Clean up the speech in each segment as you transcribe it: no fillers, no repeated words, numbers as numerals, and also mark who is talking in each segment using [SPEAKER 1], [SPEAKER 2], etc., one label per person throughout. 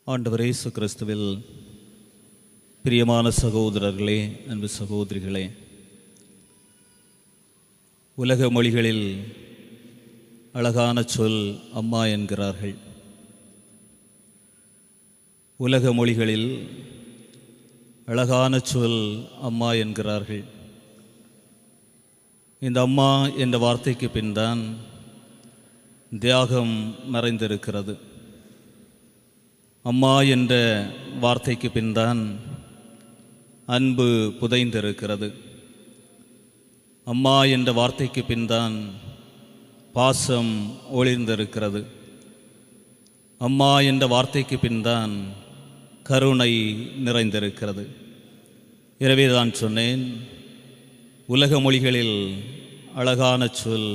[SPEAKER 1] ஆண்டவர் இயேசு கிறிஸ்துவில் பிரியமான சகோதரர்களே, அன்பு சகோதரிகளே, உலக மொழிகளில் அழகான சொல் அம்மா என்கிறார்கள். உலக மொழிகளில் அழகான சொல் அம்மா என்கிறார்கள். இந்த அம்மா என்ற வார்த்தைக்கு பின்தான் தியாகம் மறைந்திருக்கிறது. அம்மா என்ற வார்த்தைக்கு பின்தான் அன்பு புதைந்திருக்கிறது. அம்மா என்ற வார்த்தைக்கு பின்தான் பாசம் ஒளிர்ந்திருக்கிறது. அம்மா என்ற வார்த்தைக்கு பின்தான் கருணை நிறைந்திருக்கிறது. எனவே தான் சொன்னேன், உலக மொழிகளில் அழகான சொல்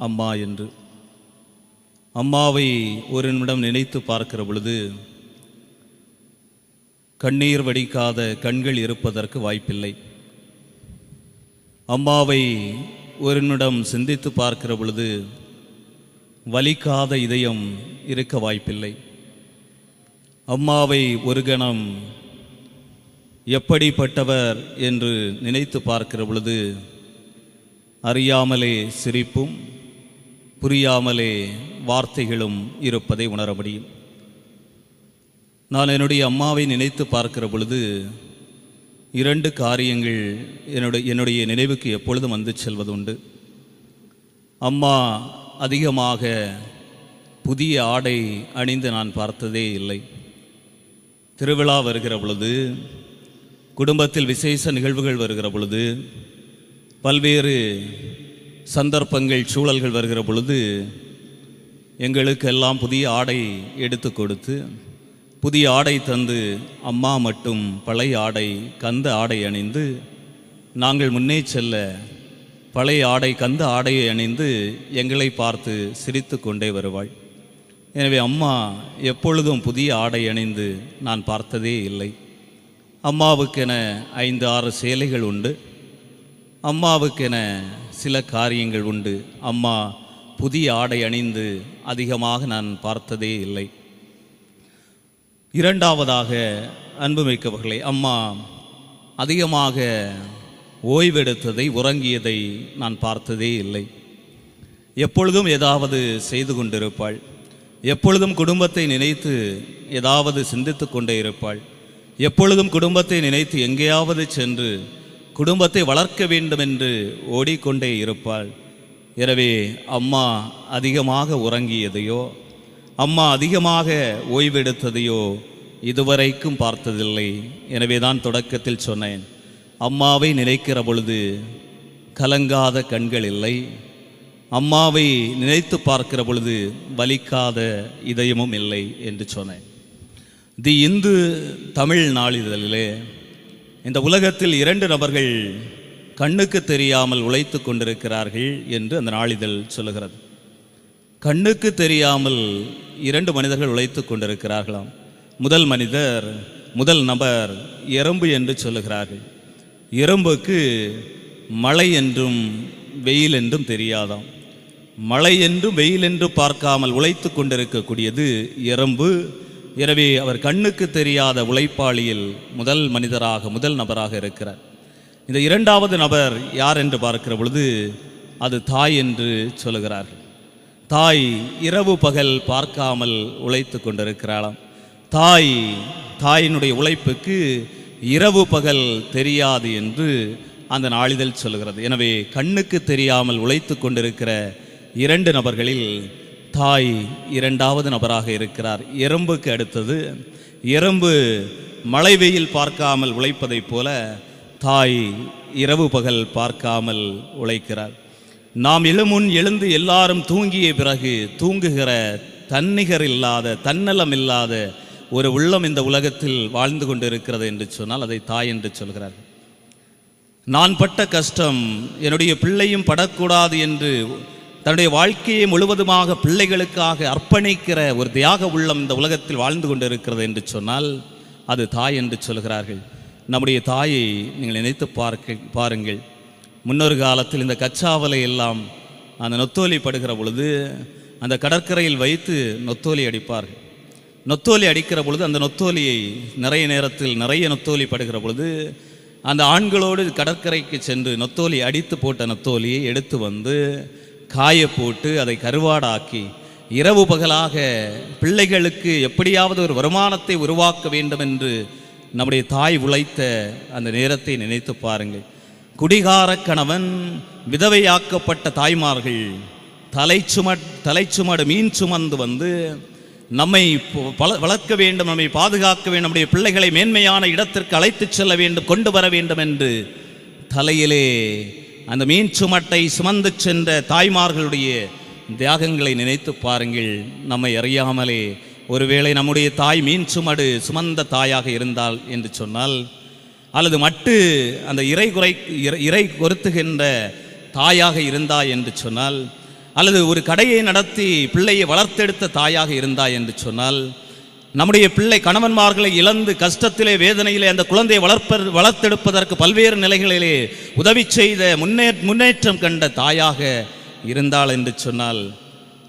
[SPEAKER 1] அம்மா என்று. அம்மாவை ஒரு நிமிடம் நினைத்து பார்க்கிற பொழுது கண்ணீர் வடிக்காத கண்கள் இருப்பதற்கு வாய்ப்பில்லை. அம்மாவை ஒரு நிமிடம் சிந்தித்து பார்க்கிற பொழுது வலிக்காத இதயம் இருக்க வாய்ப்பில்லை. அம்மாவை ஒரு கணம் எப்படிப்பட்டவர் என்று நினைத்து பார்க்கிற பொழுது அறியாமலே சிரிப்பும் புரியாமலே வார்த்தைகளும் இருப்பதை உணர முடியும். நான் என்னுடைய அம்மாவை நினைத்து பார்க்கிற பொழுது இரண்டு காரியங்கள் என்னுடைய நினைவுக்கு எப்பொழுதும் வந்து செல்வதுண்டு. அம்மா அதிகமாக புதிய ஆடை அணிந்து நான் பார்த்ததே இல்லை. திருவிழா வருகிற பொழுது, குடும்பத்தில் விசேஷ நிகழ்வுகள் வருகிற பொழுது, பல்வேறு சந்தர்ப்பங்கள் சூழல்கள் வருகிற பொழுது எங்களுக்கெல்லாம் புதிய ஆடை எடுத்து கொடுத்து புதிய ஆடை தந்து அம்மா மட்டும் பழைய ஆடை கந்த ஆடை அணிந்து நாங்கள் முன்னே செல்ல பழைய ஆடை கந்த ஆடையை அணிந்து எங்களை பார்த்து சிரித்து கொண்டே வருவாள். எனவே அம்மா எப்பொழுதும் புதிய ஆடை அணிந்து நான் பார்த்ததே இல்லை. அம்மாவுக்கென 5-6 சேலைகள் உண்டு. அம்மாவுக்கென சில காரியங்கள் உண்டு. அம்மா புதிய ஆடை அணிந்து அதிகமாக நான் பார்த்ததே இல்லை. இரண்டாவதாக, அன்புமிக்கவர்களே, அம்மா அதிகமாக ஓய்வெடுத்ததை, உறங்கியதை நான் பார்த்ததே இல்லை. எப்பொழுதும் ஏதாவது செய்து கொண்டிருப்பாள். எப்பொழுதும் குடும்பத்தை நினைத்து ஏதாவது சிந்தித்து கொண்டே இருப்பாள். எப்பொழுதும் குடும்பத்தை நினைத்து எங்கேயாவது சென்று குடும்பத்தை வளர்க்க வேண்டும் என்று ஓடிக்கொண்டே இருப்பாள். எனவே அம்மா அதிகமாக உறங்கியதையோ அம்மா அதிகமாக ஓய்வெடுத்ததையோ இதுவரைக்கும் பார்த்ததில்லை. எனவே தான் தொடக்கத்தில் சொன்னேன், அம்மாவை நினைக்கிற பொழுது கலங்காத கண்கள் இல்லை. அம்மாவை நினைத்து பார்க்கிற பொழுது வலிக்காத இதயமும் இல்லை என்று சொன்னேன். தி இந்து தமிழ் நாளிதழிலே இந்த உலகத்தில் 2 நபர்கள் கண்ணுக்கு தெரியாமல் உழைத்து கொண்டிருக்கிறார்கள் என்று அந்த நாளிதழ் சொல்லுகிறது. கண்ணுக்கு தெரியாமல் 2 மனிதர்கள் உழைத்து கொண்டிருக்கிறார்களாம். முதல் நபர் எறும்பு என்று சொல்லுகிறார்கள். எறும்புக்கு மழை என்றும் வெயில் என்றும் தெரியாதாம். மழை என்றும் வெயில் என்று பார்க்காமல் உழைத்து கொண்டிருக்கக்கூடியது எறும்பு. எனவே அவர் கண்ணுக்கு தெரியாத உழைப்பாளியில் முதல் நபராக இருக்கிறார். இந்த 2வது நபர் யார் என்று பார்க்கிற பொழுது அது தாய் என்று சொல்லுகிறார்கள். தாய் இரவு பகல் பார்க்காமல் உழைத்து கொண்டிருக்கிறாளாம். தாயினுடைய உழைப்புக்கு இரவு பகல் தெரியாது என்று அந்த நாளிதழ் சொல்லுகிறது. எனவே கண்ணுக்கு தெரியாமல் உழைத்து கொண்டிருக்கிற 2 நபர்களில் தாய் 2வது நபராக இருக்கிறார். எறும்புக்கு அடுத்தது. எறும்பு மழை வெயில் பார்க்காமல் உழைப்பதைப் போல தாய் இரவு பகல் பார்க்காமல் உழைக்கிறார். நாம் எழுமுன் எழுந்து எல்லாரும் தூங்கிய பிறகு தூங்குகிற தன்னிகர் இல்லாத தன்னலம் இல்லாத ஒரு உள்ளம் இந்த உலகத்தில் வாழ்ந்து கொண்டிருக்கிறது என்று சொன்னால் அதை தாய் என்று சொல்கிறார். நான் பட்ட கஷ்டம் என்னுடைய பிள்ளையும் படக்கூடாது என்று தன்னுடைய வாழ்க்கையை முழுவதுமாக பிள்ளைகளுக்காக அர்ப்பணிக்கிற ஒரு தியாக உள்ளம் இந்த உலகத்தில் வாழ்ந்து கொண்டிருக்கிறது என்று சொன்னால் அது தாய் என்று சொல்கிறார்கள். நம்முடைய தாயை நீங்கள் நினைத்து பாருங்கள். முன்னொரு காலத்தில் இந்த கச்சாவலை எல்லாம் அந்த நொத்தோலி படுகிற பொழுது அந்த கடற்கரையில் வைத்து நொத்தோலி அடிப்பார்கள். நொத்தோலி அடிக்கிற பொழுது அந்த நொத்தோலியை நிறைய நேரத்தில் நிறைய நொத்தோலி படுகிற பொழுது அந்த ஆண்களோடு கடற்கரைக்கு சென்று நொத்தோலி அடித்து போட்ட நொத்தோலியை எடுத்து வந்து காய போட்டு அதை கருவாடாக்கி இரவு பகலாக பிள்ளைகளுக்கு எப்படியாவது ஒரு வருமானத்தை உருவாக்க வேண்டும் என்று நம்முடைய தாய் உழைத்த அந்த நேரத்தை நினைத்து பாருங்கள். குடிகார கணவன், விதவையாக்கப்பட்ட தாய்மார்கள் தலைச்சுமடு மீன் சுமந்து வந்து நம்மை வளர்க்க வேண்டும், நம்மை பாதுகாக்க வேண்டும், நம்முடைய பிள்ளைகளை மேன்மையான இடத்திற்கு அழைத்து செல்ல வேண்டும், கொண்டு வர வேண்டும் என்று தலையிலே அந்த மீன் சுமட்டை சுமந்து சென்ற தாய்மார்களுடைய தியாகங்களை நினைத்து பாருங்கள். நம்மை அறியாமலே ஒருவேளை நம்முடைய தாய் மீன் சுமந்த தாயாக இருந்தால் என்று சொன்னால், அல்லது மட்டு அந்த இறை கொருத்துகின்ற தாயாக இருந்தாய் என்று சொன்னால், அல்லது ஒரு கடையை நடத்தி பிள்ளையை வளர்த்தெடுத்த தாயாக இருந்தாய் என்று சொன்னால், நம்முடைய பிள்ளை கணவன்மார்களை இழந்து கஷ்டத்திலே வேதனையிலே அந்த குழந்தையை வளர்த்தெடுப்பதற்கு பல்வேறு நிலைகளிலே உதவி செய்த முன்னேற்றம் கண்ட தாயாக இருந்தாள் என்று சொன்னால்,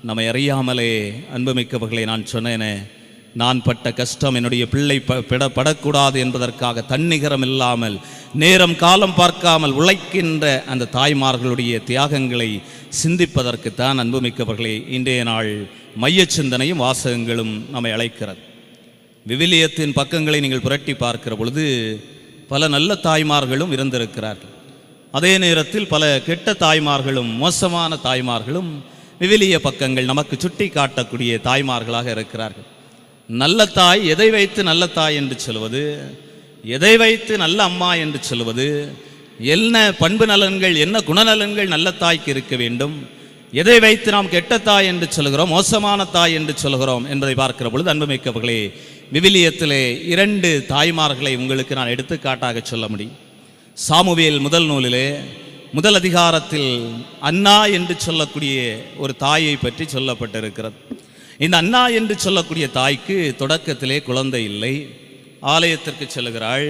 [SPEAKER 1] நம்மை அறியாமலே அன்புமிக்கவர்களை நான் சொன்னேனே, நான் பட்ட கஷ்டம் என்னுடைய பிள்ளை படக்கூடாது என்பதற்காக தன்னிகரம் இல்லாமல் நேரம் காலம் பார்க்காமல் உழைக்கின்ற அந்த தாய்மார்களுடைய தியாகங்களை சிந்திப்பதற்குத்தான் அன்புமிக்கவர்களே இன்றைய நாள் மைய சிந்தனையும் வாசகங்களும் நம்மை அழைக்கிறது. விவிலியத்தின் பக்கங்களை நீங்கள் புரட்டி பார்க்கிற பொழுது பல நல்ல தாய்மார்களும் இருந்திருக்கிறார்கள். அதே நேரத்தில் பல கெட்ட தாய்மார்களும் மோசமான தாய்மார்களும் விவிலிய பக்கங்கள் நமக்கு சுட்டி காட்டக்கூடிய தாய்மார்களாக இருக்கிறார்கள். நல்ல தாய் எதை வைத்து நல்ல தாய் என்று சொல்வது, எதை வைத்து நல்ல அம்மா என்று சொல்வது, என்ன பண்பு நலன்கள் என்ன குணநலன்கள் நல்ல தாய்க்கு இருக்க வேண்டும், எதை வைத்து நாம் கெட்ட தாய் என்று சொல்கிறோம், மோசமான தாய் என்று சொல்கிறோம் என்பதை பார்க்கிற பொழுது அன்புமிக்கவர்களே, விவிலியத்திலே 2 தாய்மார்களை உங்களுக்கு நான் எடுத்துக்காட்டாக சொல்ல முடியும். சாமுவேல் முதல் நூலிலே முதல் அதிகாரத்தில் அன்னா என்று சொல்லக்கூடிய ஒரு தாயை பற்றி சொல்லப்பட்டிருக்கிறது. இந்த அன்னா என்று சொல்லக்கூடிய தாய்க்கு தொடக்கத்திலே குழந்தை இல்லை. ஆலயத்திற்கு செல்கிறாள்.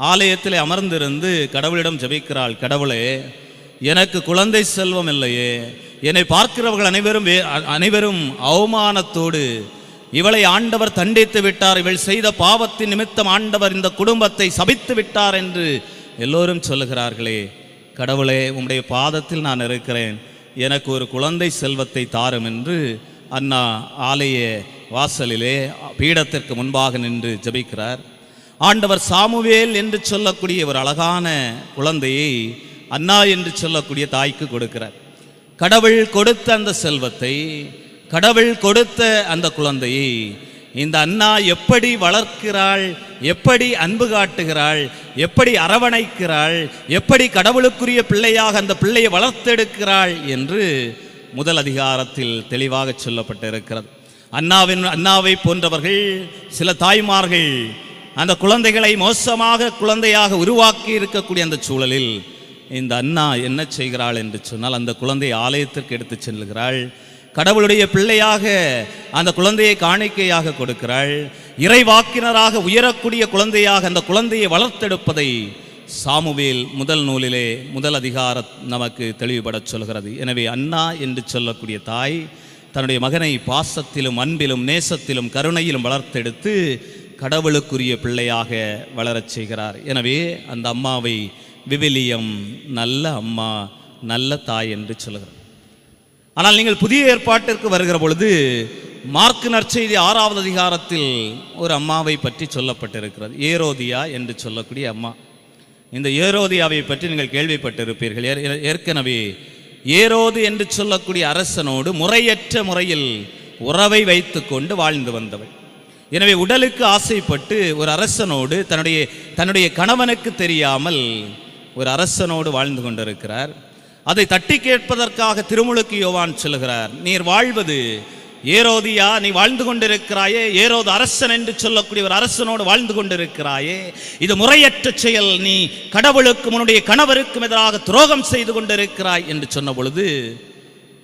[SPEAKER 1] ஆலயத்திலே அமர்ந்திருந்து கடவுளிடம் ஜெபிக்கிறாள், கடவுளே எனக்கு குழந்தை செல்வம் இல்லையே, என்னை பார்க்கிறவர்கள் அனைவரும் அவமானத்தோடு இவளை ஆண்டவர் தண்டித்து விட்டார், இவள் செய்த பாவத்தின் நிமித்தம் ஆண்டவர் இந்த குடும்பத்தை சபித்து விட்டார் என்று எல்லோரும் சொல்லுகிறார்களே, கடவுளே உம்முடைய பாதத்தில் நான் இருக்கிறேன், எனக்கு ஒரு குழந்தை செல்வத்தை தாரும் என்று அன்னா ஆலய வாசலிலே பீடத்திற்கு முன்பாக நின்று ஜெபிக்கிறார். ஆண்டவர் சாமுவேல் என்று சொல்லக்கூடிய ஒரு அழகான குழந்தையை அன்னா என்று சொல்லக்கூடிய தாய்க்கு கொடுக்கிறார். கடவுள் கொடுத்த அந்த செல்வத்தை, கடவுள் கொடுத்த அந்த குழந்தையை இந்த அன்னா எப்படி வளர்க்கிறாள், எப்படி அன்பு காட்டுகிறாள், எப்படி அரவணைக்கிறாள், எப்படி கடவுளுக்குரிய பிள்ளையாக அந்த பிள்ளையை வளர்த்தெடுக்கிறாள் என்று முதல் அதிகாரத்தில் தெளிவாக சொல்லப்பட்டிருக்கிறது. அன்னாவை போன்றவர்கள் சில தாய்மார்கள் அந்த குழந்தைகளை மோசமாக குழந்தையாக உருவாக்கி இருக்கக்கூடிய அந்த சூழலில் இந்த அன்னா என்ன செய்கிறாள் என்று சொன்னால், அந்த குழந்தையை ஆலயத்திற்கு எடுத்து செல்கிறாள். கடவுளுடைய பிள்ளையாக அந்த குழந்தையை காணிக்கையாக கொடுக்கிறாள். இறைவாக்கினராக உயரக்கூடிய குழந்தையாக அந்த குழந்தையை வளர்த்தெடுப்பதை சாமுவேல் முதல் நூலிலே முதல் அதிகாரம் நமக்கு தெளிவுபட சொல்கிறது. எனவே அன்னா என்று சொல்லக்கூடிய தாய் தன்னுடைய மகனை பாசத்திலும் அன்பிலும் நேசத்திலும் கருணையிலும் வளர்த்தெடுத்து கடவுளுக்குரிய பிள்ளையாக வளரச் செய்கிறார். எனவே அந்த அம்மாவை விவிலியம் நல்ல அம்மா, நல்ல தாய் என்று சொல்கிறது. ஆனால் நீங்கள் புதிய ஏற்பாட்டிற்கு வருகிற பொழுது மார்க்கு நற்செய்தி 6வது அதிகாரத்தில் ஒரு அம்மாவை பற்றி சொல்லப்பட்டிருக்கிறது. ஏரோதியா என்று சொல்லக்கூடிய அம்மா. இந்த ஏரோதியாவை பற்றி நீங்கள் கேள்விப்பட்டிருப்பீர்கள். ஏற்கனவே ஏரோது என்று சொல்லக்கூடிய அரசனோடு முறையற்ற முறையில் உறவை வைத்து கொண்டு வாழ்ந்து வந்தவள். எனவே உடலுக்கு ஆசைப்பட்டு ஒரு அரசனோடு தன்னுடைய கணவனுக்கு தெரியாமல் ஒரு அரசனோடு வாழ்ந்து கொண்டிருக்கிறார். அதை தட்டி கேட்பதற்காக திருமுழுக்கு யோவான் சொல்கிறார், நீர் வாழ்வது ஏரோதியா, நீ வாழ்ந்து கொண்டிருக்கிறாயே, ஏரோது அரசன் என்று சொல்லக்கூடிய ஒரு அரசனோடு வாழ்ந்து கொண்டிருக்கிறாயே, இது முறையற்ற செயல், நீ கடவுளுக்கும் உன்னுடைய கணவருக்கும் எதிராக துரோகம் செய்து கொண்டிருக்கிறாய் என்று சொன்ன பொழுது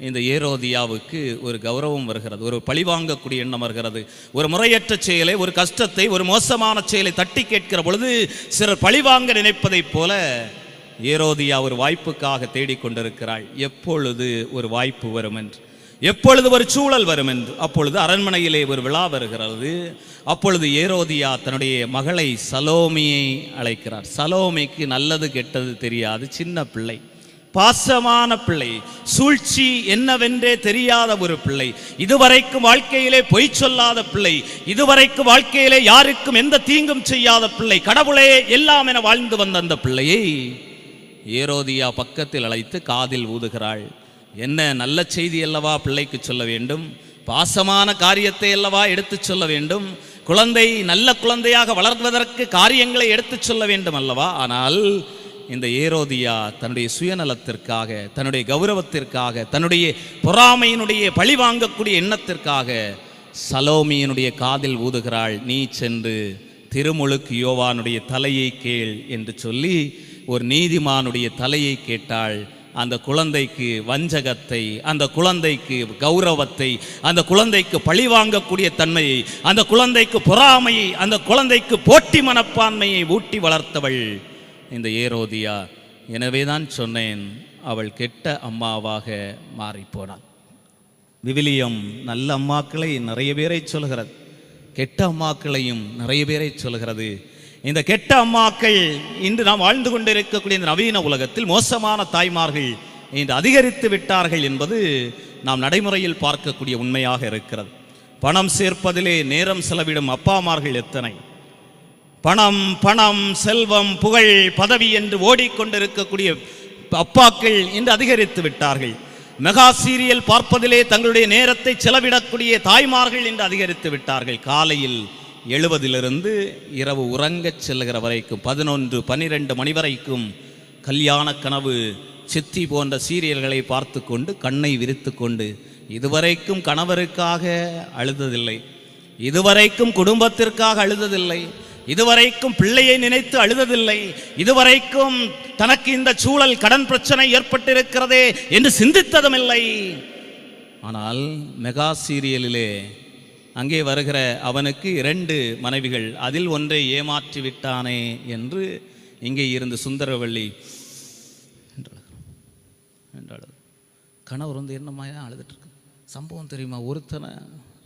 [SPEAKER 1] இந்த ஏரோதியாவுக்கு ஒரு கௌரவம் வருகிறது, ஒரு பழிவாங்கக்கூடிய எண்ணம் வருகிறது. ஒரு முறையற்ற செயலை, ஒரு கஷ்டத்தை, ஒரு மோசமான செயலை தட்டி கேட்கிற பொழுது சிலர் பழிவாங்க நினைப்பதைப் போல ஏரோதியா ஒரு வாய்ப்புக்காக தேடிக்கொண்டிருக்கிறாள், எப்பொழுது ஒரு வாய்ப்பு வரும் என்று. எப்பொழுது ஒரு சூழல் வரும் என்று. அப்பொழுது அரண்மனையிலே ஒரு விழா வருகிறது. அப்பொழுது ஏரோதியா தன்னுடைய மகளை சலோமியை அழைக்கிறார். சலோமிக்கு நல்லது கெட்டது தெரியாது, சின்ன பிள்ளை, பாசமான பிள்ளை, சூழ்ச்சி என்னவென்றே தெரியாத ஒரு பிள்ளை, இதுவரைக்கும் வாழ்க்கையிலே பொய் சொல்லாத பிள்ளை, இதுவரைக்கும் வாழ்க்கையிலே யாருக்கும் எந்த தீங்கும் செய்யாத பிள்ளை, கடவுளே எல்லாம் என வாழ்ந்து வந்த அந்த பிள்ளையை ஏரோதியா பக்கத்தில் அழைத்து காதில் ஊதுகிறாள். என்ன நல்ல செய்தி அல்லவா பிள்ளைக்கு சொல்ல வேண்டும், பாசமான காரியத்தை அல்லவா எடுத்து சொல்ல வேண்டும், குழந்தை நல்ல குழந்தையாக வளர்வதற்கு காரியங்களை எடுத்து சொல்ல வேண்டும் அல்லவா. ஆனால் இந்த ஏரோதியா தன்னுடைய சுயநலத்திற்காக, தன்னுடைய கௌரவத்திற்காக, தன்னுடைய பொறாமையினுடைய பழி வாங்கக்கூடிய எண்ணத்திற்காக சலோமியினுடைய காதில் ஊதுகிறாள். நீ சென்று திருமுழுக்கு யோவானுடைய தலையை கேள் என்று சொல்லி ஒரு நீதிமானுடைய தலையை கேட்டாள். அந்த குழந்தைக்கு வஞ்சகத்தை, அந்த குழந்தைக்கு கௌரவத்தை, அந்த குழந்தைக்கு பழி வாங்கக்கூடிய தன்மையை, அந்த குழந்தைக்கு பொறாமையை, அந்த குழந்தைக்கு போட்டி மனப்பான்மையை ஊட்டி வளர்த்தவள் இந்த ஏரோதியா. எனவே தான் சொன்னேன், அவள் கெட்ட அம்மாவாக மாறிப்போனாள். விவிலியம் நல்ல அம்மாக்களை நிறைய பேரை சொல்கிறது, கெட்ட அம்மாக்களையும் நிறைய பேரை சொல்கிறது. இந்த கெட்ட அம்மாக்கள் இன்று நாம் வாழ்ந்து கொண்டிருக்கக்கூடிய இந்த நவீன உலகத்தில் மோசமான தாய்மார்கள் இன்று அதிகரித்து விட்டார்கள் என்பது நாம் நடைமுறையில் பார்க்கக்கூடிய உண்மையாக இருக்கிறது. பணம் சேர்ப்பதிலே நேரம் செலவிடும் அப்பாமார்கள் எத்தனை, பணம் பணம் செல்வம் புகழ் பதவி என்று ஓடிக்கொண்டிருக்கக்கூடிய அப்பாக்கள் இன்று அதிகரித்து விட்டார்கள். மெகா சீரியல் பார்ப்பதிலே தங்களுடைய நேரத்தை செலவிடக்கூடிய தாய்மார்கள் இன்று அதிகரித்து விட்டார்கள். காலையில் எழுவதிலிருந்து இரவு உறங்கச் செல்லுகிற வரைக்கும் 11-12 மணி வரைக்கும் கல்யாண கனவு, சித்தி போன்ற சீரியல்களை பார்த்து கொண்டு கண்ணை விரித்து கொண்டு இதுவரைக்கும் கணவருக்காக அழுததில்லை, இதுவரைக்கும் குடும்பத்திற்காக அழுததில்லை, இதுவரைக்கும் பிள்ளையை நினைத்து அழுததில்லை, இதுவரைக்கும் தனக்கு இந்த சூழல் கடன் பிரச்சனை ஏற்பட்டிருக்கிறதே என்று சிந்தித்ததும் இல்லை. ஆனால் மெகா சீரியலிலே அங்கே வருகிற அவனுக்கு 2 மனைவிகள், அதில் ஒன்றை ஏமாற்றி விட்டானே என்று இங்கே இருந்து சுந்தரவள்ளி என்றாள். கணவர் வந்து என்னம்மாயா அழுதுட்டு இருக்கு, சம்பவம் தெரியுமா, ஒருத்தனை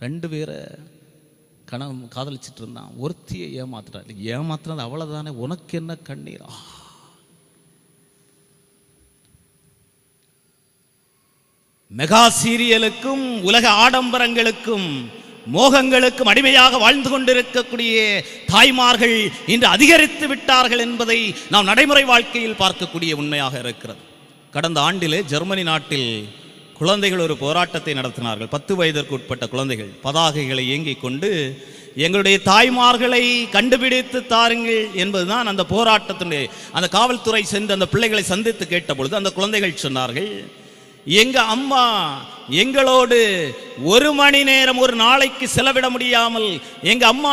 [SPEAKER 1] 2 பேரை கணவன் காதலிச்சிட்டு இருந்தான், ஒருத்தியை ஏமாத்துறான், ஏமாத்துறது அவ்வளவுதானே, உனக்கு என்ன கண்ணீர். மெகா சீரியலுக்கும் உலக ஆடம்பரங்களுக்கும் மோகங்களுக்கும் அடிமையாக வாழ்ந்து கொண்டிருக்கக்கூடிய தாய்மார்கள் இன்று அதிகரித்து விட்டார்கள் என்பதை நாம் நடைமுறை வாழ்க்கையில் பார்க்கக்கூடிய உண்மையாக இருக்கிறது. கடந்த ஆண்டிலே ஜெர்மனி நாட்டில் குழந்தைகள் ஒரு போராட்டத்தை நடத்தினார்கள். 10 வயதிற்கு உட்பட்ட குழந்தைகள் பதாகைகளை ஏங்கிக் கொண்டு எங்களுடைய தாய்மார்களை கண்டுபிடித்து தாருங்கள் என்பதுதான் அந்த போராட்டத்தினுடைய. அந்த காவல்துறை சென்று அந்த பிள்ளைகளை சந்தித்து கேட்ட பொழுது அந்த குழந்தைகள் சொன்னார்கள், எங்க அம்மா எங்களோடு 1 மணி நேரம் ஒரு நாளைக்கு செலவிட முடியாமல், எங்க அம்மா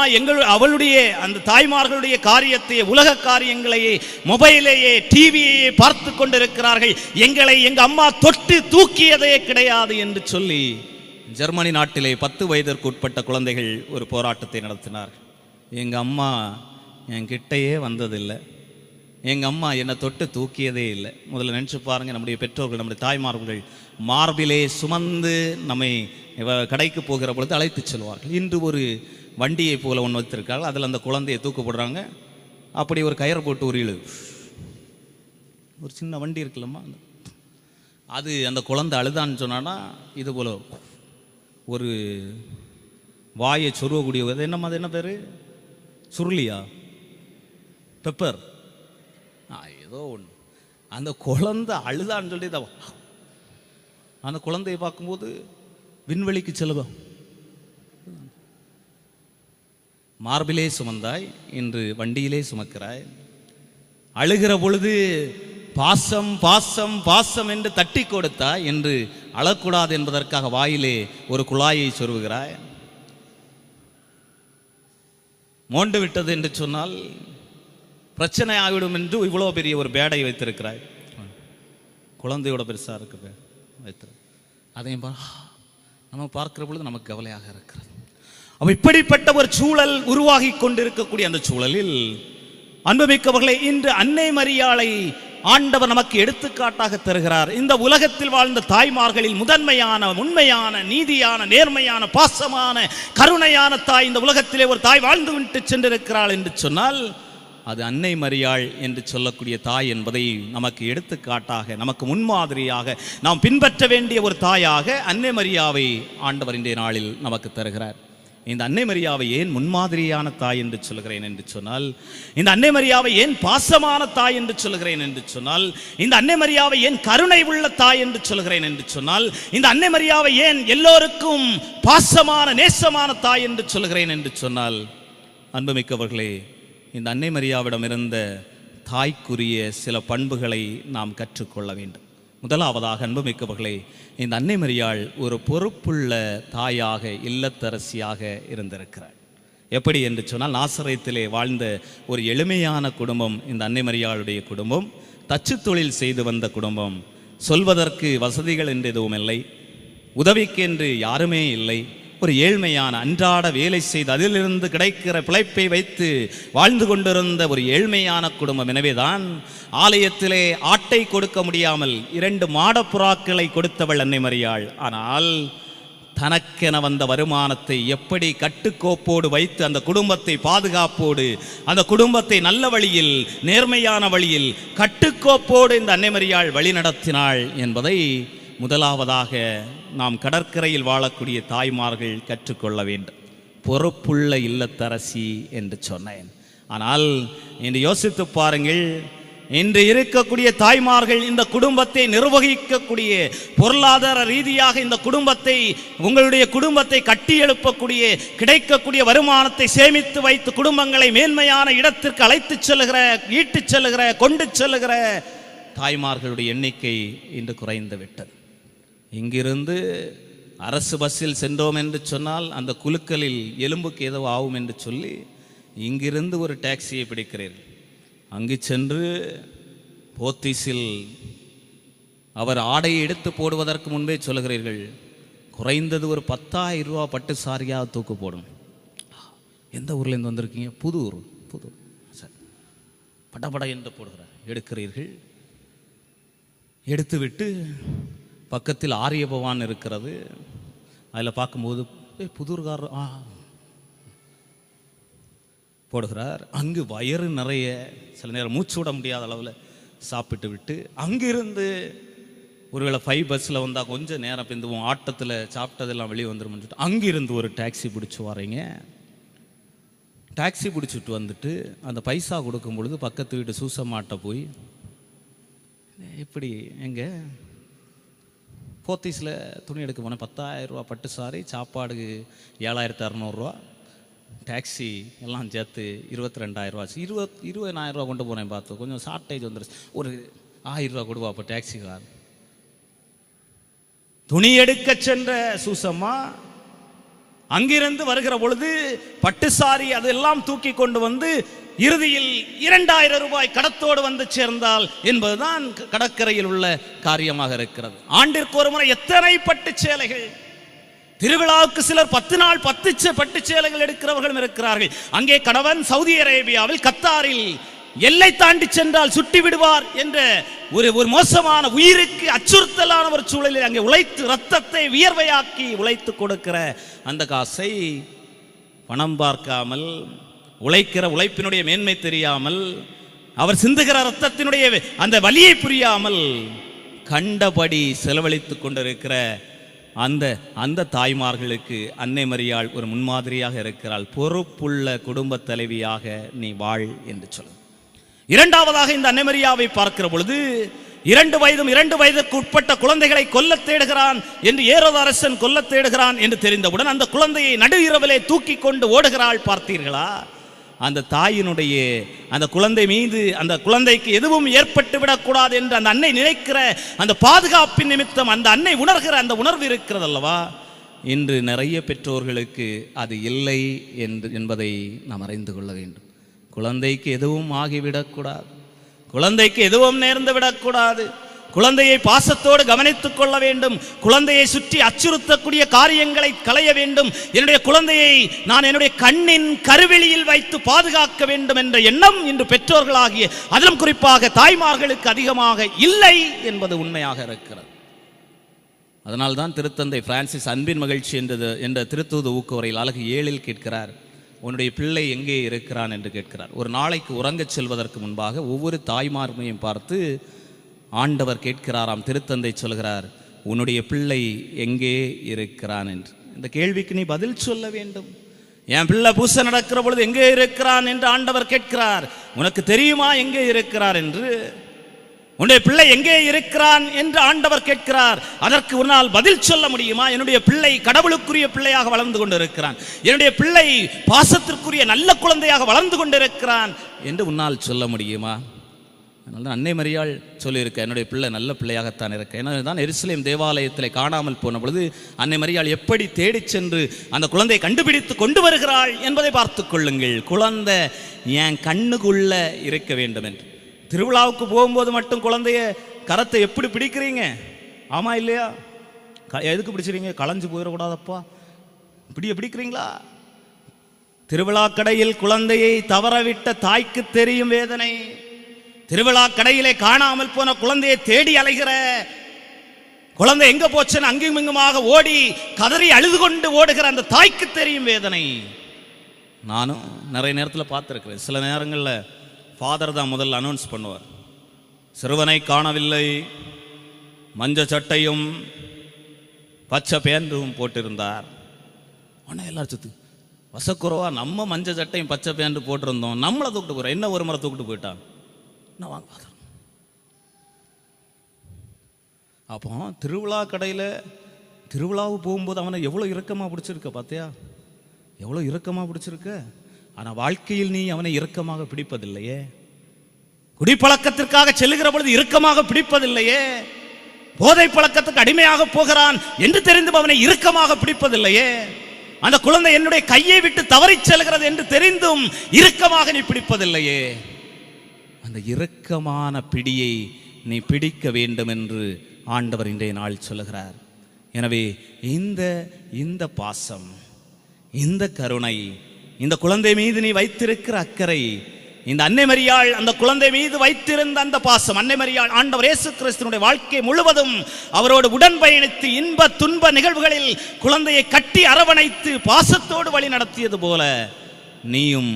[SPEAKER 1] அவளுடைய அந்த தாய்மார்களுடைய காரியத்தை, உலக காரியங்களையே, மொபைலையே, டிவியையே பார்த்து கொண்டிருக்கிறார்கள், எங்களை எங்க அம்மா தொட்டு தூக்கியதே கிடையாது என்று சொல்லி ஜெர்மனி நாட்டிலே 10 வயதிற்கு உட்பட்ட குழந்தைகள் ஒரு போராட்டத்தை நடத்தினார்கள். எங்க அம்மா என் கிட்டையே வந்ததில்லை, எங்கள் அம்மா என்னை தொட்டு தூக்கியதே இல்லை. முதல்ல நினச்சி பாருங்கள், நம்முடைய பெற்றோர்கள், நம்முடைய தாய்மார்கள் மார்பிலே சுமந்து நம்மை கடைக்கு போகிற பொழுது அழைத்து செல்வார்கள். இன்று ஒரு வண்டியை போல ஒன்று வைத்திருக்கார்கள், அதில் அந்த குழந்தையை தூக்கு போடுறாங்க, அப்படி ஒரு கயிறு போட்டு ஒரு இழு, ஒரு சின்ன வண்டி இருக்குல்லம்மா, அது அந்த குழந்தை அழுதான்னு சொன்னான்னா இது போல ஒரு வாயை சொருவக்கூடிய, என்னம்மா அது என்ன பேர், சுருளியா, பெப்பர், ஏதோ ஒன்று. அந்த குழந்தை அழுதான்னு சொல்லி அந்த குழந்தையை பார்க்கும்போது விண்வெளிக்கு செல்லுவோம். மார்பிலே சுமந்தாய், இன்று வண்டியிலே சுமக்கிறாய். அழுகிற பொழுது பாசம் பாசம் பாசம் என்று தட்டி கொடுத்தாய், என்று அழக்கூடாது என்பதற்காக வாயிலே ஒரு குழாயை சொருவுகிறாய். மோண்டு விட்டது என்று சொன்னால் பிரச்சனை ஆகிவிடும் என்று இவ்வளோ பெரிய ஒரு பேடை வைத்திருக்கிறாய், குழந்தையோட பெருசாக இருக்கு வைத்திரு. அதையும் நம்ம பார்க்கிற பொழுது நமக்கு கவலையாக இருக்கிறது. அப்போ இப்படிப்பட்ட ஒரு சூழல் உருவாகி கொண்டிருக்கக்கூடிய அந்த சூழலில் அன்புமிக்கவர்களே, இன்று அன்னை மரியாளை ஆண்டவர் நமக்கு எடுத்துக்காட்டாக தருகிறார். இந்த உலகத்தில் வாழ்ந்த தாய்மார்களில் முதன்மையான, உண்மையான, நீதியான, நேர்மையான, பாசமான, கருணையான தாய் இந்த உலகத்திலே ஒரு தாய் வாழ்ந்து விட்டு சென்றிருக்கிறாள் என்று சொன்னால் அது அன்னை மரியாள் என்று சொல்லக்கூடிய தாய் என்பதை நமக்கு எடுத்துக்காட்டாக, நமக்கு முன்மாதிரியாக நாம் பின்பற்ற வேண்டிய ஒரு தாயாக அன்னை மரியாவை ஆண்டவர் இன்றைய நாளில் நமக்கு தருகிறார். இந்த அன்னை மரியாவை ஏன் முன்மாதிரியான தாய் என்று சொல்கிறேன் என்று சொன்னால், இந்த அன்னை மரியாவை ஏன் பாசமான தாய் என்று சொல்கிறேன் என்று சொன்னால், இந்த அன்னை மரியாவை ஏன் கருணை உள்ள தாய் என்று சொல்கிறேன் என்று சொன்னால், இந்த அன்னை மரியாவை ஏன் எல்லோருக்கும் பாசமான, நேசமான தாய் என்று சொல்கிறேன் என்று சொன்னால், அன்புமிக்கவர்களே, இந்த அன்னை மரியாவிடம் இருந்த தாய்க்குரிய சில பண்புகளை நாம் கற்றுக்கொள்ள வேண்டும். முதலாவதாக அன்புமிக்கவர்களே, இந்த அன்னை மரியாள் ஒரு பொறுப்புள்ள தாயாக, இல்லத்தரசியாக இருந்திருக்கிறார். எப்படி என்று சொன்னால், நாசரேத்திலே வாழ்ந்த ஒரு எளிமையான குடும்பம் இந்த அன்னை மரியாளுடைய குடும்பம். தச்சு தொழில் செய்து வந்த குடும்பம். சொல்வதற்கு வசதிகள் என்று எதுவும் இல்லை, உதவிக்கு என்று யாருமே இல்லை. ஒரு ஏழ்மையான, அன்றாட வேலை செய்து அதிலிருந்து கிடைக்கிற பிழைப்பை வைத்து வாழ்ந்து கொண்டிருந்த ஒரு ஏழ்மையான குடும்பம். எனவேதான் ஆலயத்திலே ஆட்டை கொடுக்க முடியாமல் 2 மாடப்புறாக்களை கொடுத்தவள் அன்னை மரியாள். ஆனால் தனக்கென வந்த வருமானத்தை எப்படி கட்டுக்கோப்போடு வைத்து அந்த குடும்பத்தை பாதுகாப்போடு, அந்த குடும்பத்தை நல்ல வழியில், நேர்மையான வழியில், கட்டுக்கோப்போடு இந்த அன்னை மரியாள் வழி நடத்தினாள் என்பதை முதலாவதாக நாம் கடற்கரையில் வாழக்கூடிய தாய்மார்கள் கற்றுக்கொள்ள வேண்டும். பொறுப்புள்ள இல்லத்தரசி என்று சொன்னேன். ஆனால் இன்று யோசித்து பாருங்கள், இன்று இருக்கக்கூடிய தாய்மார்கள் இந்த குடும்பத்தை நிர்வகிக்கக்கூடிய, பொருளாதார ரீதியாக இந்த குடும்பத்தை, உங்களுடைய குடும்பத்தை கட்டி எழுப்பக்கூடிய, கிடைக்கக்கூடிய வருமானத்தை சேமித்து வைத்து குடும்பங்களை மேன்மையான இடத்திற்கு அழைத்து செல்லுகிற, ஈட்டுச் செல்லுகிற, கொண்டு செல்லுகிற தாய்மார்களுடைய எண்ணிக்கை இன்று குறைந்து விட்டது. இங்கிருந்து அரசு பஸ்ஸில் சென்றோம் என்று சொன்னால் அந்த குலுக்கலில் எலும்புக்கு ஏதோ ஆகும் என்று சொல்லி இங்கிருந்து ஒரு டாக்ஸியை பிடிக்கிறீர்கள். அங்கு சென்று போத்தீஸில் அவர் ஆடையை எடுத்து போடுவதற்கு முன்பே சொல்லுகிறீர்கள், குறைந்தது ஒரு 10,000 ரூபா பட்டு சாரியாக தூக்கு போடும். எந்த ஊர்லேருந்து வந்திருக்கீங்க? புதூர். சரி, படபட என்று போடுகிறார். எடுக்கிறீர்கள். எடுத்துவிட்டு பக்கத்தில் ஆரிய பவான் இருக்கிறது. அதில் பார்க்கும்போது புதூர்காரர் போடுகிறார். அங்கு வயிறு நிறைய, சில நேரம் மூச்சு விட முடியாத அளவில் சாப்பிட்டு விட்டு அங்கிருந்து ஒருவேளை 5 பஸ்ஸில் வந்தால் கொஞ்சம் நேரம் பிந்துவோம், ஆட்டத்தில் சாப்பிட்டதெல்லாம் வெளியே வந்துடும் சொல்லிட்டு அங்கிருந்து ஒரு டாக்ஸி பிடிச்சி வரீங்க. டாக்ஸி பிடிச்சிட்டு வந்துட்டு அந்த பைசா கொடுக்கும் பொழுது பக்கத்து வீட்டு சூசம்மாட்ட போய், எப்படி எங்கே போத்தீஸில் துணி எடுக்க போனேன், 10,000 ரூபா பட்டு சாரி, சாப்பாடு 7,600 ரூபா, டாக்ஸி எல்லாம் சேர்த்து 22,000 ரூபா, 20,000 ரூபா கொண்டு போனேன். பார்த்து கொஞ்சம் ஷார்ட்டேஜ் வந்துருச்சு, ஒரு 1,000 ரூபா கொடுவா அப்போ டாக்ஸிக்கார். துணி எடுக்க சென்ற சூசம்மா அங்கிருந்து வருகிற பொழுது பட்டு சாரி அதெல்லாம் தூக்கி கொண்டு வந்து இறுதியில் 2,000 ரூபாய் கடத்தோடு வந்து சேர்ந்தால் என்பதுதான் கடற்கரையில் உள்ள காரியமாக இருக்கிறது. ஆண்டிற்கு ஒரு முறை எத்தனை பட்டு சேலைகள்! திருவிழாவுக்கு சிலர் 10 நாள் 10 பட்டு சேலைகள் எடுக்கிறவர்களும் இருக்கிறார்கள். அங்கே கணவன் சவுதி அரேபியாவில், கத்தாரில் எல்லை தாண்டி சென்றால் சுட்டி விடுவார் என்ற ஒரு மோசமான, உயிருக்கு அச்சுறுத்தலான ஒரு சூழலில் அங்கே உழைத்து ரத்தத்தை வியர்வையாக்கி உழைத்து கொடுக்கிற அந்த காசை பணம் பார்க்காமல், உழைக்கிற உழைப்பினுடைய மேன்மை தெரியாமல், அவர் சிந்துகிற ரத்தத்தினுடைய அந்த வலியை புரியாமல் கண்டபடி செலவழித்து கொண்டிருக்கிற அந்த தாய்மார்களுக்கு அன்னை மரியாள் ஒரு முன்மாதிரியாக இருக்கிறாள். பொறுப்புள்ள குடும்ப தலைவியாக நீ வாழ் என்று சொல்ல. இரண்டாவதாக இந்த அன்னை மரியாவை பார்க்கிற பொழுது 2 வயதும் 2 வயதுக்கு உட்பட்ட குழந்தைகளை கொல்ல தேடுகிறான் என்று ஏரோது அரசன் கொல்ல தேடுகிறான் என்று தெரிந்தவுடன் அந்த குழந்தையை நடு இரவிலே தூக்கி கொண்டு ஓடுகிறாள். பார்த்தீர்களா? அந்த தாயினுடைய அந்த குழந்தை மீது, அந்த குழந்தைக்கு எதுவும் ஏற்பட்டு விடக்கூடாது என்று அந்த அன்னை நினைக்கிற அந்த பாதுகாப்பின் நிமித்தம் அந்த அன்னை உணர்கிற அந்த உணர்வு இருக்கிறது அல்லவா? இன்று நிறைய பெற்றோர்களுக்கு அது இல்லை என்பதை நாம் அறிந்து கொள்ள வேண்டும். குழந்தைக்கு எதுவும் ஆகிவிடக்கூடாது, குழந்தைக்கு எதுவும் நேர்ந்து விடக்கூடாது, குழந்தையை பாசத்தோடு கவனித்துக் கொள்ள வேண்டும். குழந்தையை சுற்றி அச்சுறுத்தக்கூடிய காரியங்களை களைய வேண்டும். என்னுடைய குழந்தையை நான் என்னுடைய கண்ணின் கருவெளியில் வைத்து பாதுகாக்க வேண்டும் என்ற எண்ணம் இன்று பெற்றோர்களாகிய அதிலும் குறிப்பாக தாய்மார்களுக்கு அதிகமாக இல்லை என்பது உண்மையாக இருக்கிறது. அதனால்தான் திருத்தந்தை பிரான்சிஸ் அன்பின் மகிழ்ச்சி என்ற திருத்தூது ஊக்குவரையில் அழகு 7 கேட்கிறார், உன்னுடைய பிள்ளை எங்கே இருக்கிறான் என்று கேட்கிறார். ஒரு நாளைக்கு உறங்கச் செல்வதற்கு முன்பாக ஒவ்வொரு தாய்மார்மையும் பார்த்து ஆண்டவர் கேட்கிறாராம். திருத்தந்தை சொல்கிறார், உன்னுடைய பிள்ளை எங்கே இருக்கிறான் என்று. இந்த கேள்விக்கு நீ பதில் சொல்ல வேண்டும். என் பிள்ளை பூசை நடக்கிற பொழுது எங்கே இருக்கிறான் என்று ஆண்டவர் கேட்கிறார். உனக்கு தெரியுமா எங்கே இருக்கிறார் என்று? உன்னுடைய பிள்ளை எங்கே இருக்கிறான் என்று ஆண்டவர் கேட்கிறார். அதற்கு ஒரு நாள் பதில் சொல்ல முடியுமா? என்னுடைய பிள்ளை கடவுளுக்குரிய பிள்ளையாக வளர்ந்து கொண்டிருக்கிறான், என்னுடைய பிள்ளை பாசத்திற்குரிய நல்ல குழந்தையாக வளர்ந்து கொண்டிருக்கிறான் என்று உன்னால் சொல்ல முடியுமா? அதனால அன்னை மரியாள் சொல்லியிருக்க, என்னுடைய பிள்ளை நல்ல பிள்ளையாகத்தான் இருக்க. ஏன்னா தான் எருசலேம் தேவாலயத்தில் காணாமல் போன பொழுது அன்னை மரியாள் எப்படி தேடி சென்று அந்த குழந்தையை கண்டுபிடித்து கொண்டு வருகிறாள் என்பதை பார்த்து கொள்ளுங்கள். குழந்தை என் கண்ணுக்குள்ள இருக்க வேண்டும் என்று. திருவிழாவுக்கு போகும்போது மட்டும் குழந்தைய கரத்தை எப்படி பிடிக்கிறீங்க? ஆமா இல்லையா? எதுக்கு பிடிச்சிருங்க? களைஞ்சு போயிடக்கூடாதப்பா பிடிக்கிறீங்களா? திருவிழா கடையில் குழந்தையை தவறவிட்ட தாய்க்கு தெரியும் வேதனை. திருவிழா கடையிலே காணாமல் போன குழந்தையை தேடி அலைகிற குழந்தை எங்க போச்சுன்னு அங்கும் இங்குமாக ஓடி கதறி அழுது கொண்டு ஓடுகிற அந்த தாய்க்கு தெரியும் வேதனை. நானும் நிறைய நேரத்தில் பார்த்துருக்கிறேன். சில நேரங்களில் ஃபாதர் தான் முதல்ல அனௌன்ஸ் பண்ணுவார், சிறுவனை காணவில்லை, மஞ்ச சட்டையும் பச்சை பேண்டும் போட்டிருந்தார். ஆனால் எல்லாரும் சுத்து வசக்குறவா நம்ம மஞ்ச சட்டையும் பச்சை பேண்டு போட்டிருந்தோம், நம்மளை தூக்கிட்டு போகிறோம், என்ன ஒரு முறை தூக்கிட்டு போயிட்டான். என்ன வாங்க ஃபாதர். அப்போ திருவிழா கடையில் திருவிழாவுக்கு போகும்போது அவனை எவ்வளோ இறுக்கமாக பிடிச்சிருக்க பார்த்தியா? எவ்வளோ இறுக்கமாக பிடிச்சிருக்க. ஆனால் வாழ்க்கையில் நீ அவனை இறுக்கமாக பிடிப்பதில்லையே. குடிப்பழக்கத்திற்காக செல்லுகிற பொழுது இறுக்கமாக பிடிப்பதில்லையே. போதை பழக்கத்துக்கு அடிமையாக போகிறான் என்று தெரிந்தும் அவனை இறுக்கமாக பிடிப்பதில்லையே. அந்த குழந்தை என்னுடைய கையை விட்டு தவறி செல்கிறது என்று தெரிந்தும் இறுக்கமாக நீ பிடிப்பதில்லையே. அந்த இறுக்கமான பிடியை நீ பிடிக்க வேண்டும் என்று ஆண்டவர் இன்றைய நாள் சொல்லுகிறார். எனவே இந்த பாசம், இந்த கருணை, இந்த குழந்தை மீது நீ வைத்திருக்கிற அக்கறை, இந்த அன்னை மரியாள் அந்த குழந்தை மீது வைத்திருந்த அந்த பாசம், அன்னை மரியாள் ஆண்டவர் இயேசு கிறிஸ்துவினுடைய வாழ்க்கை முழுவதும் அவரோடு உடன் பயணித்து இன்ப துன்ப நிகழ்வுகளில் குழந்தையை கட்டி அரவணைத்து பாசத்தோடு வழி நடத்தியது போல நீயும்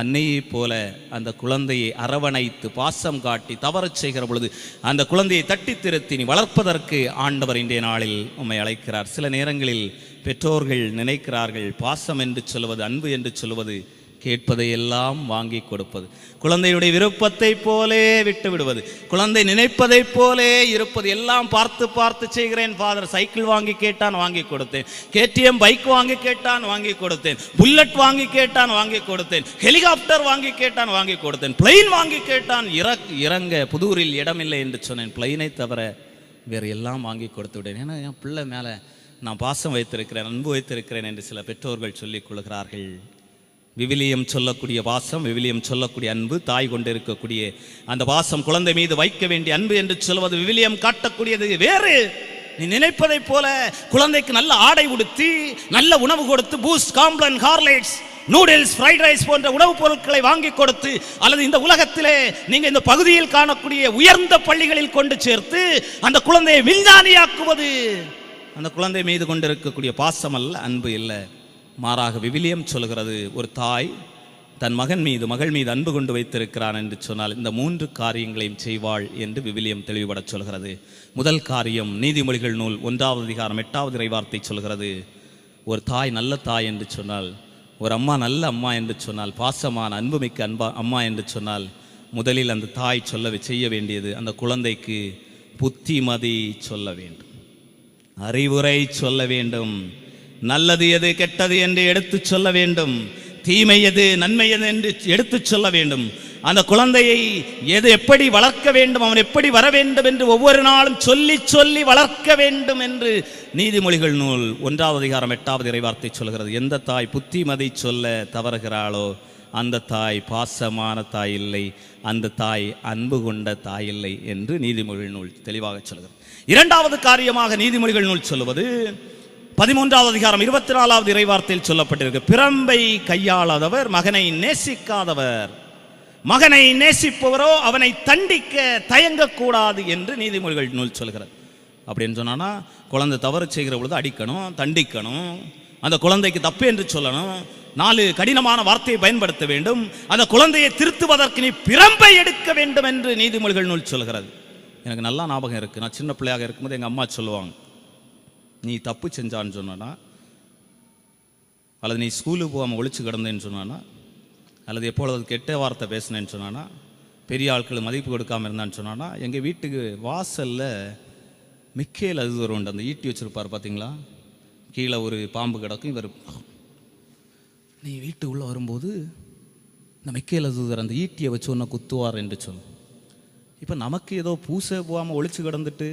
[SPEAKER 1] அன்னையை போல அந்த குழந்தையை அரவணைத்து பாசம் காட்டி தவறச் செய்கிற பொழுது அந்த குழந்தையை தட்டி திருத்தி நீ வளர்ப்பதற்கு ஆண்டவர் இன்றைய நாளில் உம்மை அழைக்கிறார். சில நேரங்களில் பெற்றோர்கள் நினைக்கிறார்கள், பாசம் என்று சொல்வது, அன்பு என்று சொல்வது கேட்பதையெல்லாம் வாங்கி கொடுப்பது, குழந்தையுடைய விருப்பத்தை போலே விட்டு விடுவது, குழந்தை நினைப்பதை போலே இருப்பது, எல்லாம் பார்த்து பார்த்து செய்கிறேன் ஃபாதர். சைக்கிள் வாங்கி கேட்டான் வாங்கி கொடுத்தேன், KTM பைக் வாங்கி கேட்டான் வாங்கி கொடுத்தேன், புல்லட் வாங்கி கேட்டான் வாங்கி கொடுத்தேன், ஹெலிகாப்டர் வாங்கி கேட்டான் வாங்கி கொடுத்தேன், பிளைன் வாங்கி கேட்டான், இறங்க புதூரில் இடமில்லை என்று சொன்னேன், பிளைனை தவிர வேறு எல்லாம் வாங்கி கொடுத்து விட்டேன். ஏன்னா என் பிள்ளை மேலே நான் பாசம் வைத்திருக்கிறேன், அன்பு வைத்திருக்கிறேன் என்று சில பெற்றோர்கள் சொல்லிக் கொள்கிறார்கள். விவிலியம் சொல்லக்கூடிய பாசம், விவிலியம் சொல்லக்கூடிய அன்பு, தாய் கொண்டிருக்கக்கூடிய அந்த பாசம், குழந்தை மீது வைக்க வேண்டிய அன்பு என்று சொல்வது விவிலியம் காட்டக்கூடியது வேறு. நீ நினைப்பதை போல குழந்தைக்கு நல்ல ஆடை உடுத்தி நல்ல உணவு கொடுத்து boost, Complan, Horlicks, noodles, fried rice போன்ற உணவுப் பொருட்களை வாங்கி கொடுத்து, அல்லது இந்த உலகத்திலே நீங்க இந்த பகுதியில் காணக்கூடிய உயர்ந்த பள்ளிகளில் கொண்டு சேர்த்து அந்த குழந்தையை விஞ்ஞானியாக்குவது அந்த குழந்தை மீது கொண்டிருக்கக்கூடிய பாசம் அல்ல, அன்பு இல்லை. மாறாக விவிலியம் சொல்கிறது, ஒரு தாய் தன் மகன் மீது மகள் மீது அன்பு கொண்டு வைத்திருக்கிறான் என்று சொன்னால் இந்த 3 காரியங்களையும் செய்வாள் என்று விவிலியம் தெளிவுபட சொல்கிறது. முதல் காரியம் நீதிமொழிகள் நூல் 1ஆம் அதிகாரம் 8வது இறைவார்த்தை சொல்கிறது, ஒரு தாய் நல்ல தாய் என்று சொன்னால், ஒரு அம்மா நல்ல அம்மா என்று சொன்னால், பாசமான அன்புமிக்க அம்மா என்று சொன்னால், முதலில் அந்த தாய் செய்ய வேண்டியது அந்த குழந்தைக்கு புத்திமதி சொல்ல வேண்டும், அறிவுரை சொல்ல வேண்டும், நல்லது எது கெட்டது என்று எடுத்து சொல்ல வேண்டும், தீமை எது நன்மை எது என்று எடுத்து சொல்ல வேண்டும். அந்த குழந்தையை எப்படி வளர்க்க வேண்டும், அவன் எப்படி வர வேண்டும் என்று ஒவ்வொரு நாளும் சொல்லி சொல்லி வளர்க்க வேண்டும் என்று நீதிமொழிகள் நூல் 1ஆம் அதிகாரம் 8வது இறைவார்த்தை சொல்கிறது. எந்த தாய் புத்திமதி சொல்ல தவறுகிறாளோ அந்த தாய் பாசமான தாய் இல்லை, அந்த தாய் அன்பு கொண்ட தாய் இல்லை என்று நீதிமொழிகள் நூல் தெளிவாக சொல்கிறது. இரண்டாவது காரியமாக நீதிமொழிகள் நூல் சொல்லுவது 13வது அதிகாரம் 24வது இறைவார்த்தையில் சொல்லப்பட்டிருக்கு. பிறம்பை கையாளாதவர் மகனை நேசிக்காதவர், மகனை நேசிப்பவரோ அவனை தண்டிக்க தயங்கக்கூடாது என்று நீதிமொழிகள் நூல் சொல்கிறது. அப்படின்னு சொன்னா குழந்தை தவறு செய்கிற பொழுது அடிக்கணும், தண்டிக்கணும், அந்த குழந்தைக்கு தப்பு என்று சொல்லணும், 4 கடினமான வார்த்தையை பயன்படுத்த வேண்டும், அந்த குழந்தையை திருத்துவதற்கு நீ பிறம்பை எடுக்க வேண்டும் என்று நீதிமொழிகள் நூல் சொல்கிறது. எனக்கு நல்லா ஞாபகம் இருக்கு. நான் சின்ன பிள்ளையாக இருக்கும்போது எங்கள் அம்மா சொல்லுவாங்க, நீ தப்பு செஞ்சான்னு சொன்னா, அல்லது நீ ஸ்கூலுக்கு போகாமல் ஒழிச்சு கிடந்தேன்னு சொன்னானா, அல்லது எப்பொழுது கெட்ட வார்த்தை பேசினேன்னு சொன்னானா, பெரிய ஆட்கள் மதிப்பு கொடுக்காமல் இருந்தான்னு சொன்னானா, எங்கள் வீட்டுக்கு வாசலில் மிக்கேல் அது உண்டு, அந்த ஈட்டி வச்சுருப்பார் பார்த்தீங்களா, கீழே ஒரு பாம்பு கிடக்கும், இவர் நீ வீட்டு உள்ளே வரும்போது இந்த மிக்கேல் அது அந்த ஈட்டியை வச்சு ஒன்று குத்துவார் என்று சொன்னோம். இப்போ நமக்கு ஏதோ பூசை போகாமல் ஒழிச்சு கிடந்துட்டு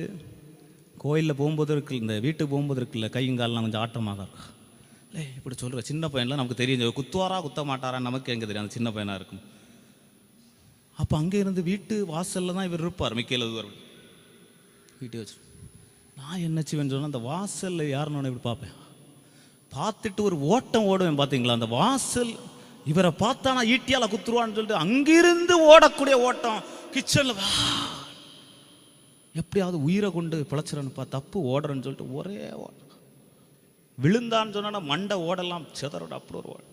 [SPEAKER 1] கோயிலில் போகும்போது இருக்கு, இந்த வீட்டுக்கு போகும்போது இருக்குல்ல, கையங்காலெலாம் கொஞ்சம் ஆட்டமாக இருக்கும். இல்லை இப்படி சொல்கிற சின்ன பையன்லாம் நமக்கு தெரியும், குத்துவாரா குத்த மாட்டாரான்னு நமக்கு எங்கே தெரியும், அந்த சின்ன பையனாக இருக்கும். அப்போ அங்கே இருந்து வீட்டு வாசலில் தான் இவர் இருப்பார், மிக்கேல் அது வீட்டு வச்சு. நான் என்ன செய்வேன்னு சொன்னால், அந்த வாசலில் யாருன்னு இப்படி பார்ப்பேன், பார்த்துட்டு ஒரு ஓட்டம் ஓடுவேன். பார்த்தீங்களா, அந்த வாசல் இவரை பார்த்தா நான் ஈட்டியால் குத்துருவான்னு சொல்லிட்டு அங்கிருந்து ஓடக்கூடிய ஓட்டம், கிச்சனில் எப்படியாவது உயிரை கொண்டு பிழைச்சிடணுப்பா, தப்பு ஓடுறேன்னு சொல்லிட்டு ஒரே ஓட்டம். விழுந்தான்னு சொன்னா மண்டை ஓடலாம் செதறோட அப்படி ஒரு ஓட.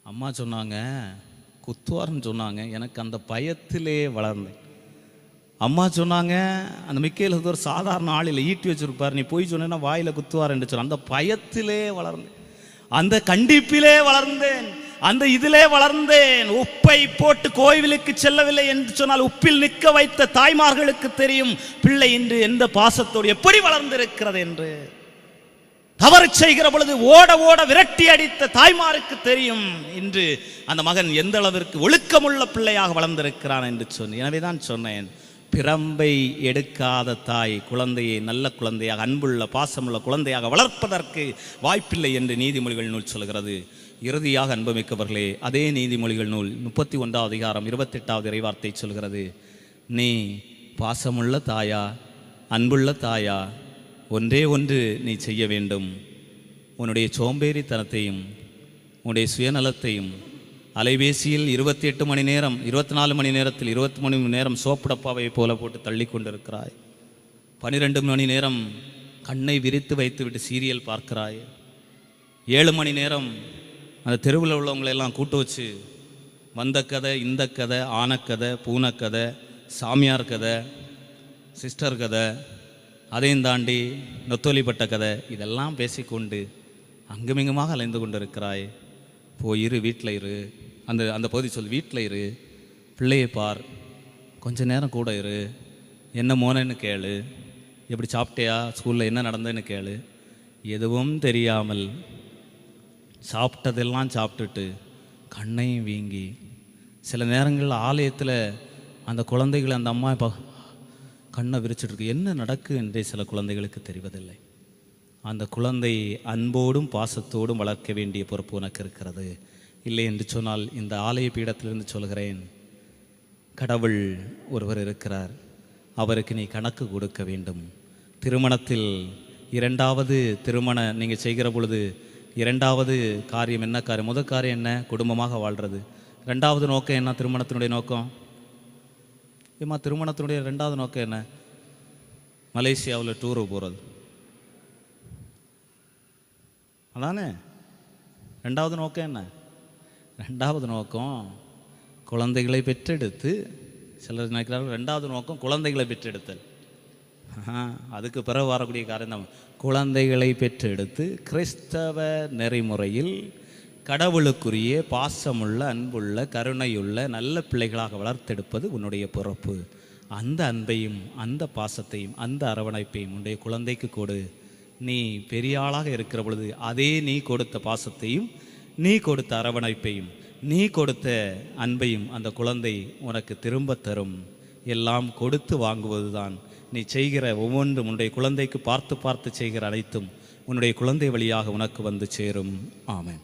[SPEAKER 1] அம்மா சொன்னாங்க குத்துவார்னு சொன்னாங்க, எனக்கு அந்த பயத்திலே வளர்ந்தேன். அம்மா சொன்னாங்க அந்த மிக்கேல் ஒரு சாதாரண ஆளில் ஈட்டி வச்சிருப்பார், நீ போய் சொன்னா வாயில குத்துவார் என்று சொன்ன, அந்த பயத்திலே வளர்ந்தேன், அந்த கண்டிப்பிலே வளர்ந்தேன், அந்த இதிலே வளர்ந்தேன். உப்பை போட்டு கோவிலுக்கு செல்லவில்லை என்று சொன்னால் உப்பில் நிற்க வைத்த தாய்மார்களுக்கு தெரியும் பிள்ளை இன்று எந்த பாசத்தோடு எப்படி வளர்ந்திருக்கிறது என்று. தவறு செய்கிற பொழுது ஓட ஓட விரட்டி அடித்த தாய்மாருக்கு தெரியும் இன்று அந்த மகன் எந்த அளவிற்கு ஒழுக்கமுள்ள பிள்ளையாக வளர்ந்திருக்கிறான் என்று சொன்னேன். எனவே தான் சொன்னேன், பிறம்பை எடுக்காத தாய் குழந்தையை நல்ல குழந்தையாக, அன்புள்ள பாசமுள்ள குழந்தையாக வளர்ப்பதற்கு வாய்ப்பில்லை என்று நீதிமொழிகள் நூல் சொல்கிறது. இறுதியாக அன்புமிக்கவர்களே, அதே நீதிமொழிகள் நூல் 31வது அதிகாரம் 28வது இறைவார்த்தை சொல்கிறது, நீ பாசமுள்ள தாயா, அன்புள்ள தாயா, ஒன்றே ஒன்று நீ செய்ய வேண்டும், உன்னுடைய சோம்பேறித்தனத்தையும் உன்னுடைய சுயநலத்தையும் அலைபேசியில் 28 மணி நேரம் 24 மணி நேரத்தில் 20 மணி நேரம் சோப்பு டப்பாவை போல போட்டு தள்ளி கொண்டிருக்கிறாய், 12 மணி நேரம் கண்ணை விரித்து வைத்துவிட்டு சீரியல் பார்க்கிறாய், 7 மணி நேரம் அந்த தெருவில் உள்ளவங்களெல்லாம் கூட்டு வச்சு வந்த கதை, இந்த கதை, ஆனக்கதை, பூனைக்கதை, சாமியார் கதை, சிஸ்டர் கதை, அதையும் தாண்டி நொத்தொலிப்பட்ட கதை, இதெல்லாம் பேசிக்கொண்டு அங்குமிங்குமாக அலைந்து கொண்டு இருக்கிறாய். போயிரு, வீட்டில் இரு, அந்த அந்த பகுதி சொல், வீட்டில் இரு, பிள்ளையை பார், கொஞ்ச நேரம் கூட இரு, என்ன மோனன்னு கேளு, எப்படி சாப்பிட்டியா, ஸ்கூலில் என்ன நடந்ததுன்னு கேளு. எதுவும் தெரியாமல் சாப்பிட்டதெல்லாம் சாப்பிட்டுட்டு கண்ணையும் வீங்கி, சில நேரங்களில் ஆலயத்தில் அந்த குழந்தைகளை அந்த அம்மா கண்ணை விரிச்சிட்ருக்கு, என்ன நடக்கு என்றே சில குழந்தைகளுக்கு தெரிவதில்லை. அந்த குழந்தை அன்போடும் பாசத்தோடும் வளர்க்க வேண்டிய பொறுப்பு உனக்கு இருக்கிறது. இல்லை என்று சொன்னால் இந்த ஆலய பீடத்திலிருந்து சொல்கிறேன், கடவுள் ஒருவர் இருக்கிறார், அவருக்கு நீ கணக்கு கொடுக்க வேண்டும். திருமணத்தில் 2வது திருமணம் நீங்கள் செய்கிற பொழுது 2வது காரியம் என்ன காரியம்? முதல் காரியம் என்ன? குடும்பமாக வாழ்கிறது. 2வது நோக்கம் என்ன? திருமணத்தினுடைய நோக்கம் ஏமா, திருமணத்தினுடைய 2வது நோக்கம் என்ன? மலேசியாவில் டூரு போகிறது, அதானே 2வது நோக்கம் என்ன? 2வது நோக்கம் குழந்தைகளை பெற்றெடுத்து, சிலர் நினைக்கிறார்கள் 2வது நோக்கம் குழந்தைகளை பெற்றெடுத்தல். அதுக்கு பிறகு வரக்கூடிய காரியம் தான் குழந்தைகளை பெற்றெடுத்து கிறிஸ்தவ நெறிமுறையில் கடவுளுக்குரிய பாசமுள்ள, அன்புள்ள, கருணையுள்ள நல்ல பிள்ளைகளாக வளர்த்தெடுப்பது உன்னுடைய பொறுப்பு. அந்த அன்பையும் அந்த பாசத்தையும் அந்த அரவணைப்பையும் உன்னுடைய குழந்தைக்கு கொடு. நீ பெரிய ஆளாக இருக்கிற பொழுது அதே நீ கொடுத்த பாசத்தையும் நீ கொடுத்த அரவணைப்பையும் நீ கொடுத்த அன்பையும் அந்த குழந்தை உனக்கு திரும்ப தரும். எல்லாம் கொடுத்து வாங்குவது தான் நீ செய்கிற ஒவ்வொன்றும். உன்னுடைய குழந்தைக்கு பார்த்து பார்த்து செய்கிற அனைத்தும் உன்னுடைய குழந்தை வழியாக உனக்கு வந்து சேரும். ஆமென்.